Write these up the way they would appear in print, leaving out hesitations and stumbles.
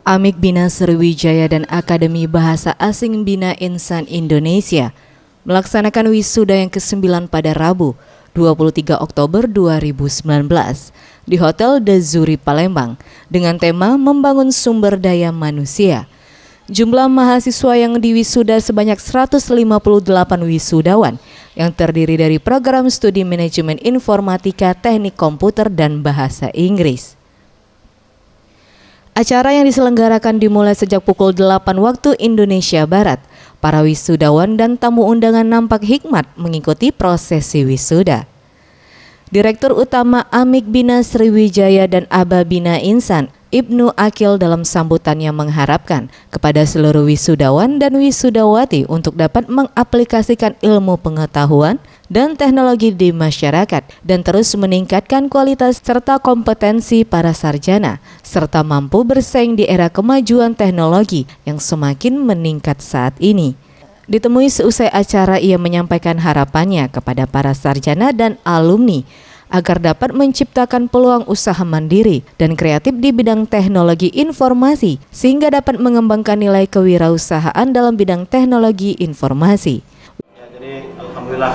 Amik Bina Sriwijaya dan Akademi Bahasa Asing Bina Insan Indonesia melaksanakan wisuda yang ke-9 pada Rabu, 23 Oktober 2019 di Hotel The Zuri Palembang dengan tema Membangun Sumber Daya Manusia. Jumlah mahasiswa yang diwisuda sebanyak 158 wisudawan yang terdiri dari program studi manajemen informatika, teknik komputer, dan bahasa Inggris. Acara yang diselenggarakan dimulai sejak pukul 8 waktu Indonesia Barat. Para wisudawan dan tamu undangan nampak hikmat mengikuti prosesi wisuda. Direktur Utama Amik Bina Sriwijaya dan Aba Bina Insan, Ibnu Akil dalam sambutannya mengharapkan kepada seluruh wisudawan dan wisudawati untuk dapat mengaplikasikan ilmu pengetahuan dan teknologi di masyarakat dan terus meningkatkan kualitas serta kompetensi para sarjana serta mampu bersaing di era kemajuan teknologi yang semakin meningkat saat ini. Ditemui seusai acara, ia menyampaikan harapannya kepada para sarjana dan alumni agar dapat menciptakan peluang usaha mandiri dan kreatif di bidang teknologi informasi sehingga dapat mengembangkan nilai kewirausahaan dalam bidang teknologi informasi. Ya, jadi alhamdulillah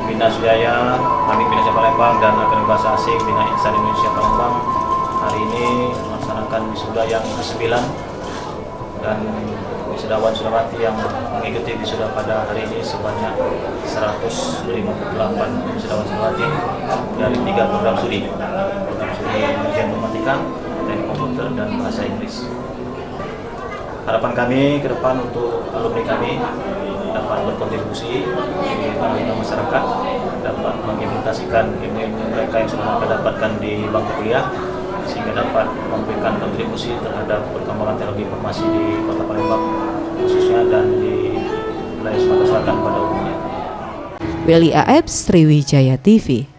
Bina Sriwijaya, Amik Bina Sriwijaya Palembang dan Akademi Bahasa Asing Bina Insan Indonesia Palembang hari ini melaksanakan wisuda yang ke-9 dan wisudawan sudawati yang mengikuti wisuda pada hari ini sebanyak 158 wisudawan sudawati dari 3 program studi manajemen informatika, teknik komputer, dan bahasa Inggris. Harapan kami ke depan untuk alumni kami dapat berkontribusi di tengah masyarakat, dapat mengimplementasikan ilmu-ilmu mereka yang sudah mereka dapatkan di bangku kuliah sehingga dapat memberikan kontribusi terhadap perkembangan teknologi informasi di Kota Palembang khususnya dan di wilayah Sumatera Selatan pada umumnya. Weli Aeb, Sriwijaya TV.